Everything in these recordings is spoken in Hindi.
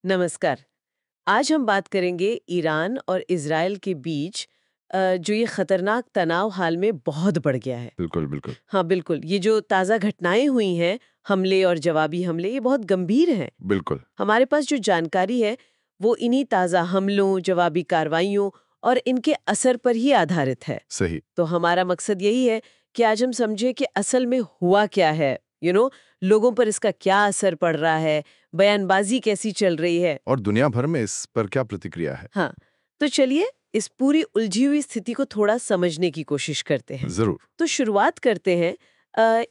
नमस्कार। आज हम बात करेंगे ईरान और इजराइल के बीच जो ये खतरनाक तनाव हाल में बहुत बढ़ गया है। बिल्कुल, बिल्कुल। हाँ, बिल्कुल। ये जो ताज़ा घटनाएं हुई हैं, हमले और जवाबी हमले, ये बहुत गंभीर हैं। बिल्कुल, हमारे पास जो जानकारी है, वो इन्हीं ताज़ा हमलों, जवाबी कार्रवाइयों और इनके असर पर ही आधारित है। सही। तो हमारा मकसद यही है कि आज हम समझे कि असल में हुआ क्या है, लोगों पर इसका क्या असर पड़ रहा है, बयानबाजी कैसी चल रही है। और दुनिया भर में इस पर क्या प्रतिक्रिया है? हाँ, तो चलिए इस पूरी उलझी हुई स्थिति को थोड़ा समझने की कोशिश करते हैं। ज़रूर। तो शुरुआत करते हैं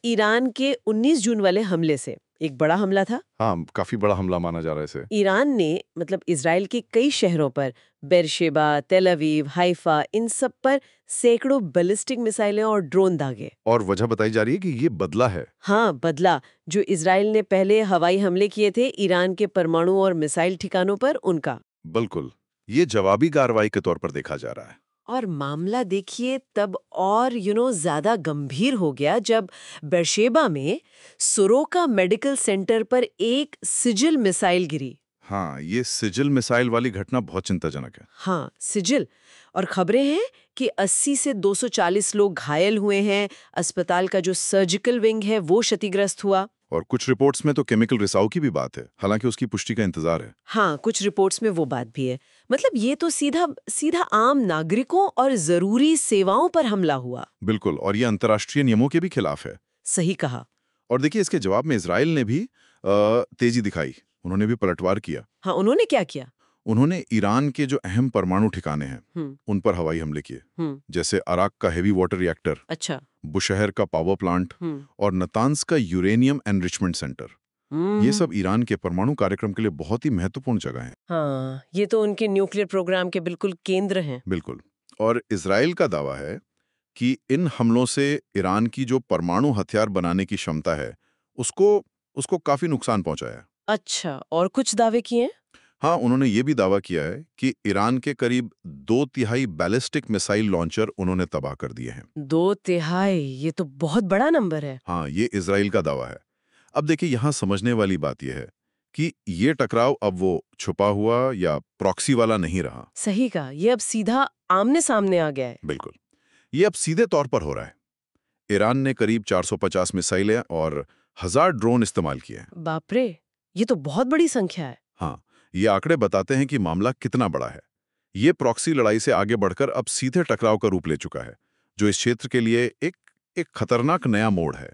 ईरान के 19 जून वाले हमले से। एक बड़ा हमला था। हाँ, काफ़ी बड़ा हमला माना जा रहा है इसे। ईरान ने मतलब इजराइल के कई शहरों पर बेरशेबा, तेल अवीव, हाइफा इन सब पर सैकड़ों बैलिस्टिक मिसाइलें और ड्रोन दागे। और वजह बताई जा रही है कि ये बदला है। हाँ, बदला। जो इजराइल ने पहले हवाई हमले किए थे ईरान के परमाणु और मिसाइल ठिकानों पर, उनका। बिल्कुल। ये जवाबी कार्रवाई के तौर पर देखा जा रहा है। और मामला देखिए तब और ज्यादा गंभीर हो गया जब बेरशेबा में सोरोका मेडिकल सेंटर पर एक सिजिल मिसाइल गिरी। हाँ, ये सिजिल मिसाइल वाली घटना बहुत चिंताजनक है। हाँ, सिजिल। और खबरें हैं कि 80 से 240 लोग घायल हुए हैं। अस्पताल का जो सर्जिकल विंग है वो क्षतिग्रस्त हुआ। और कुछ रिपोर्ट्स में तो केमिकल रिसाव की भी बात है, हालांकि उसकी पुष्टि का इंतजार है। हाँ, कुछ रिपोर्ट्स में वो बात भी है। मतलब ये तो सीधा सीधा आम नागरिकों और जरूरी सेवाओं पर हमला हुआ। बिल्कुल, और ये अंतर्राष्ट्रीय नियमों के भी खिलाफ है। सही कहा। और देखिए, इसके जवाब में इजराइल ने भी तेजी दिखाई। उन्होंने भी पलटवार किया। हाँ, उन्होंने क्या किया? उन्होंने ईरान के जो अहम परमाणु ठिकाने हैं, हम्म। उन पर हवाई हमले किए। हम्म। जैसे अराक का हेवी वाटर रिएक्टर, अच्छा। बुशहर का पावर प्लांट हम्म। और नतान्स का यूरेनियम एनरिचमेंट सेंटर। ये हम्म। सब ईरान के परमाणु कार्यक्रम के लिए बहुत ही महत्वपूर्ण जगह हैं। हाँ, ये तो उनके न्यूक्लियर प्रोग्राम के बिल्कुल केंद्र हैं। बिल्कुल। और इजराइल का दावा है कि इन हमलों से ईरान की जो परमाणु हथियार बनाने की क्षमता है, उसको उसको काफी नुकसान पहुंचा है। अच्छा, और कुछ दावे किए हैं? हाँ, उन्होंने ये भी दावा किया है कि ईरान के करीब 2/3 बैलिस्टिक मिसाइल लॉन्चर उन्होंने तबाह कर दिए हैं। 2/3, ये तो बहुत बड़ा नंबर है। हाँ, ये इजराइल का दावा है। अब देखिए, यहाँ समझने वाली बात यह है कि ये टकराव अब वो छुपा हुआ या प्रॉक्सी वाला नहीं रहा। सही कहा, ये अब सीधा आमने सामने आ गया है। बिल्कुल, ये अब सीधे तौर पर हो रहा है। ईरान ने करीब 450 मिसाइलें और 1000 ड्रोन इस्तेमाल किए हैं। बाप रे, ये तो बहुत बड़ी संख्या है। हाँ, ये आंकड़े बताते हैं कि मामला कितना बड़ा है। ये प्रॉक्सी लड़ाई से आगे बढ़कर अब सीधे टकराव का रूप ले चुका है, जो इस क्षेत्र के लिए एक खतरनाक नया मोड़ है।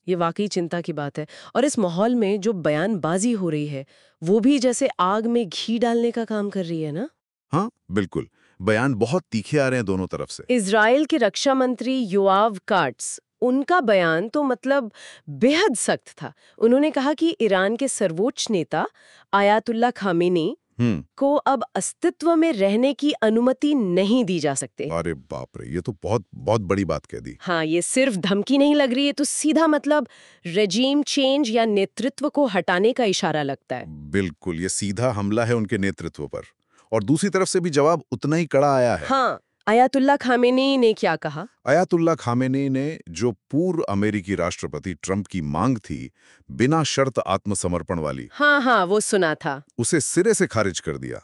ये वाकई चिंता की बात है। और इस माहौल में जो बयानबाजी हो रही है, वो भी जैसे आग में घी डालने का काम कर रही है ना? हाँ, बिल्कुल। बयान बहुत तीखे आ रहे हैं दोनों तरफ से। इजराइल के रक्षा मंत्री योआव काट्स, उनका बयान तो मतलब बेहद सख्त था। उन्होंने कहा कि ईरान के सर्वोच्च नेता आयातुल्ला खामेनी हम्म। को अब अस्तित्व में रहने की अनुमति नहीं दी जा सकती। अरे बाप रे, ये तो बहुत बहुत बड़ी बात कह दी। हाँ, ये सिर्फ धमकी नहीं लग रही है, तो सीधा मतलब रेजीम चेंज या नेतृत्व को हटाने का इशारा लगता है। बिल्कुल, ये सीधा हमला है उनके नेतृत्व पर। और दूसरी तरफ से भी जवाब उतना ही कड़ा आया है। हाँ, आयातुल्ला खामेनी ने क्या कहा? अयातुल्ला खामेनी ने जो पूर्व अमेरिकी राष्ट्रपति ट्रंप की मांग थी, बिना शर्त आत्मसमर्पण वाली, हाँ हाँ, वो सुना था। उसे सिरे से खारिज कर दिया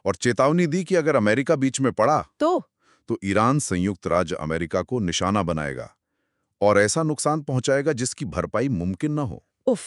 और चेतावनी दी कि अगर अमेरिका बीच में पड़ा तो ईरान संयुक्त राज्य अमेरिका को निशाना बनाएगा और ऐसा नुकसान पहुंचाएगा जिसकी भरपाई मुमकिन न हो। उफ,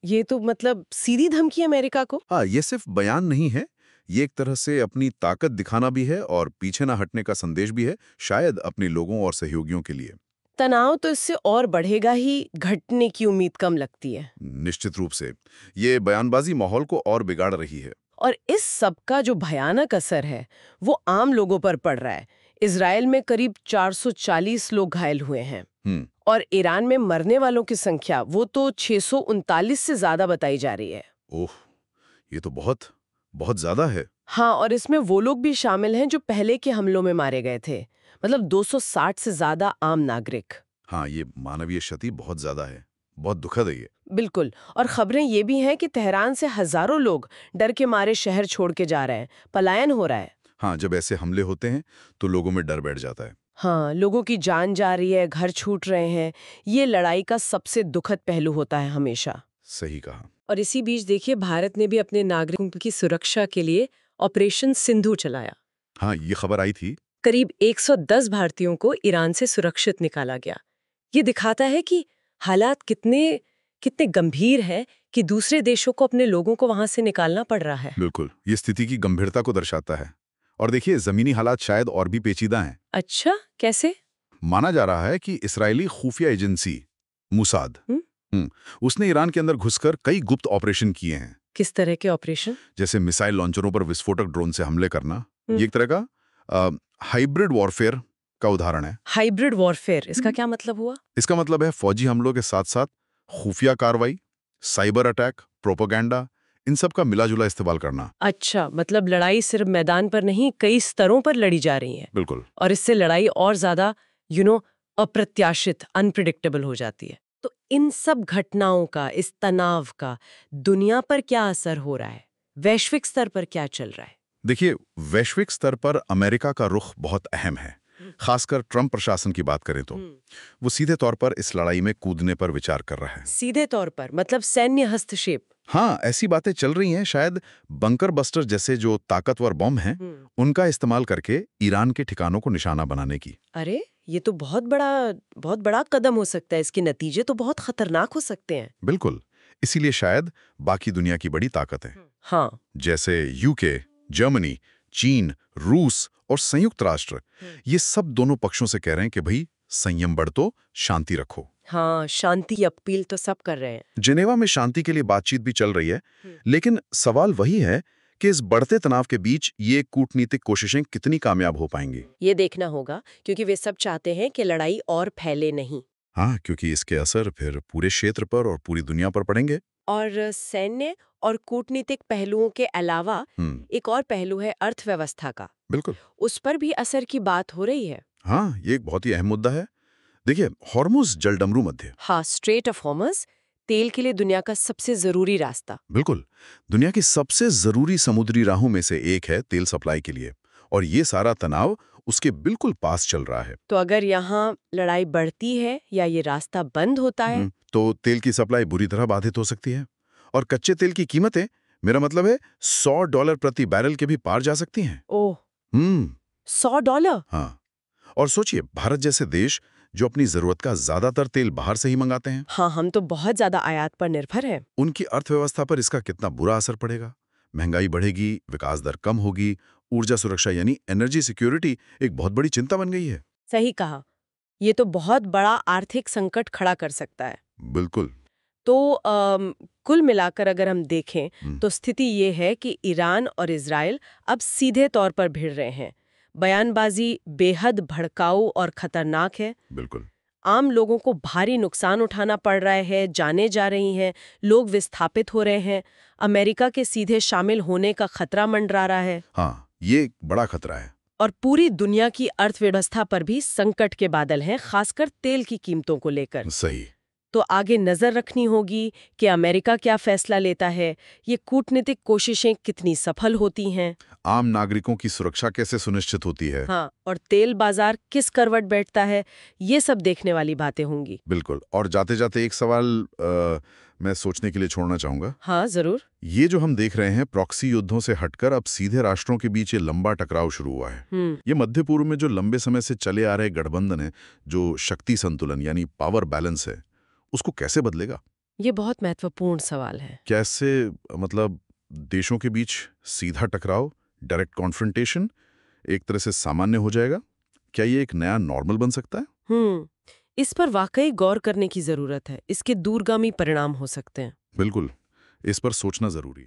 ये तो मतलब सीधी धमकी अमेरिका को। हाँ, ये सिर्फ बयान नहीं है, ये एक तरह से अपनी ताकत दिखाना भी है और पीछे न हटने का संदेश भी है, शायद अपने लोगों और सहयोगियों के लिए। तनाव तो इससे और बढ़ेगा ही, घटने की उम्मीद कम लगती है। निश्चित रूप से ये बयानबाजी माहौल को और बिगाड़ रही है। और इस सब का जो भयानक असर है, वो आम लोगों पर पड़ रहा है। इजराइल में करीब 440 लोग घायल हुए हैं। और ईरान में मरने वालों की संख्या वो तो 639 से ज्यादा बताई जा रही है। ओह, ये तो बहुत बहुत ज्यादा है। हाँ, और इसमें वो लोग भी शामिल हैं जो पहले के हमलों में मारे गए थे। मतलब 260 से ज्यादा आम नागरिक। हाँ, ये मानवीय क्षति बहुत ज्यादा है, बहुत दुखद है ये। बिल्कुल। और खबरें ये भी हैं कि तेहरान से हजारों लोग डर के मारे शहर छोड़ के जा रहे हैं, पलायन हो रहा है। हाँ, जब ऐसे हमले होते हैं तो लोगों में डर बैठ जाता है। हाँ, लोगों की जान जा रही है, घर छूट रहे हैं। ये लड़ाई का सबसे दुखद पहलू होता है हमेशा। सही कहा। और इसी बीच देखिए भारत ने भी अपने नागरिकों की सुरक्षा के लिए ऑपरेशन सिंधु चलाया। हाँ, ये खबर आई थी। करीब 110 भारतीयों को ईरान से सुरक्षित निकाला गया। ये दिखाता है कि हालात कितने गंभीर है कि दूसरे देशों को अपने लोगों को वहां से निकालना पड़ रहा है। बिल्कुल, ये स्थिति की गंभीरता को दर्शाता है। और देखिए, जमीनी हालात शायद और भी पेचीदा हैं। अच्छा, कैसे? माना जा रहा है कि इस्राएली खुफिया एजेंसी मुसाद उसने ईरान के अंदर घुसकर कई गुप्त ऑपरेशन किए हैं। किस तरह के ऑपरेशन? जैसे मिसाइल लॉन्चरों पर विस्फोटक ड्रोन से हमले करना। ये एक तरह का हाइब्रिड वॉरफेयर का उदाहरण है। हाइब्रिड वॉरफेयर, इसका क्या मतलब हुआ? इसका मतलब है फौजी हमलों के साथ साथ खुफिया कार्रवाई, साइबर अटैक, प्रोपोगंडा, इन सब का मिलाजुला इस्तेमाल करना। अच्छा, मतलब लड़ाई सिर्फ मैदान पर नहीं, कई स्तरों पर लड़ी जा रही है। बिल्कुल। और इससे लड़ाई और ज्यादा अप्रत्याशित, अनप्रिडिक्टेबल हो जाती है। तो इन सब घटनाओं का, इस तनाव का दुनिया पर क्या असर हो रहा है? वैश्विक स्तर पर क्या चल रहा है? देखिए, वैश्विक स्तर पर अमेरिका का रुख बहुत अहम है। खासकर ट्रंप प्रशासन की बात करें तो वो सीधे तौर पर इस लड़ाई में कूदने पर विचार कर रहा है। सीधे तौर पर मतलब सैन्य हस्तक्षेप? हाँ, ऐसी बातें चल रही हैं। शायद बंकर बस्टर जैसे जो ताकतवर बम हैं, उनका इस्तेमाल करके ईरान के ठिकानों को निशाना बनाने की। अरे, ये तो बहुत बड़ा कदम हो सकता है। इसके नतीजे तो बहुत खतरनाक हो सकते हैं। बिल्कुल, इसीलिए शायद बाकी दुनिया की बड़ी ताकत है। हाँ, जैसे यूके, जर्मनी, चीन, रूस और संयुक्त राष्ट्र, ये सब दोनों पक्षों से कह रहे हैं कि भाई संयम बरतो, शांति रखो। हाँ, शांति अपील तो सब कर रहे हैं। जिनेवा में शांति के लिए बातचीत भी चल रही है, लेकिन सवाल वही है कि इस बढ़ते तनाव के बीच ये कूटनीतिक कोशिशें कितनी कामयाब हो पाएंगी। ये देखना होगा, क्योंकि वे सब चाहते हैं कि लड़ाई और फैले नहीं। हाँ, क्योंकि इसके असर फिर पूरे क्षेत्र पर और पूरी दुनिया पर पड़ेंगे। और सैन्य और कूटनीतिक पहलुओं के अलावा एक और पहलू है अर्थव्यवस्था का। बिल्कुल, उस पर भी असर की बात हो रही है। हाँ, ये एक बहुत ही अहम मुद्दा है। देखिए, हॉर्मुज जलडमरू मध्य। हाँ, स्ट्रेट ऑफ हॉर्मुज, तेल के लिए दुनिया का सबसे जरूरी रास्ता। बिल्कुल, दुनिया की सबसे जरूरी समुद्री राहों में से एक है तेल सप्लाई के लिए, और ये सारा तनाव उसके बिल्कुल पास चल रहा है। तो अगर यहाँ लड़ाई बढ़ती है या ये रास्ता बंद होता है तो तेल की सप्लाई बुरी तरह बाधित हो सकती है, और कच्चे तेल की कीमतें, मेरा मतलब है $100 प्रति बैरल के भी पार जा सकती हैं। ओह, $100? हाँ, और सोचिए, भारत जैसे देश जो अपनी जरूरत का ज्यादातर तेल बाहर से ही मंगाते हैं। हाँ, हम तो बहुत ज्यादा आयात पर निर्भर हैं। उनकी अर्थव्यवस्था पर इसका कितना बुरा असर पड़ेगा। महंगाई बढ़ेगी, विकास दर कम होगी, ऊर्जा सुरक्षा यानी एनर्जी सिक्योरिटी एक बहुत बड़ी चिंता बन गई है। सही कहा, ये तो बहुत बड़ा आर्थिक संकट खड़ा कर सकता है। बिल्कुल। तो कुल मिलाकर अगर हम देखें तो स्थिति ये है कि ईरान और इजराइल अब सीधे तौर पर भिड़ रहे हैं। बयानबाजी बेहद भड़काऊ और खतरनाक है। बिल्कुल। आम लोगों को भारी नुकसान उठाना पड़ रहा है, जानें जा रही हैं, लोग विस्थापित हो रहे हैं, अमेरिका के सीधे शामिल होने का खतरा मंडरा रहा है। हाँ, ये एक बड़ा खतरा है। और पूरी दुनिया की अर्थव्यवस्था पर भी संकट के बादल हैं, खासकर तेल की कीमतों को लेकर। सही। तो आगे नजर रखनी होगी कि अमेरिका क्या फैसला लेता है, ये कूटनीतिक कोशिशें कितनी सफल होती हैं, आम नागरिकों की सुरक्षा कैसे सुनिश्चित होती है। हाँ, और तेल बाजार किस करवट बैठता है, ये सब देखने वाली बातें होंगी। बिल्कुल। और जाते जाते एक सवाल मैं सोचने के लिए छोड़ना चाहूंगा। हाँ, जरूर। ये जो हम देख रहे हैं, प्रॉक्सी युद्धों से हटकर अब सीधे राष्ट्रों के बीच ये लंबा टकराव शुरू हुआ है। ये मध्य पूर्व में जो लंबे समय से चले आ रहे गठबंधन है, जो शक्ति संतुलन यानी पावर बैलेंस है, उसको कैसे बदलेगा? ये बहुत महत्वपूर्ण सवाल है। कैसे, मतलब देशों के बीच सीधा टकराव, डायरेक्ट कॉन्फ्रंटेशन एक तरह से सामान्य हो जाएगा? क्या ये एक नया नॉर्मल बन सकता है? इस पर वाकई गौर करने की जरूरत है। इसके दूरगामी परिणाम हो सकते हैं। बिल्कुल, इस पर सोचना जरूरी है।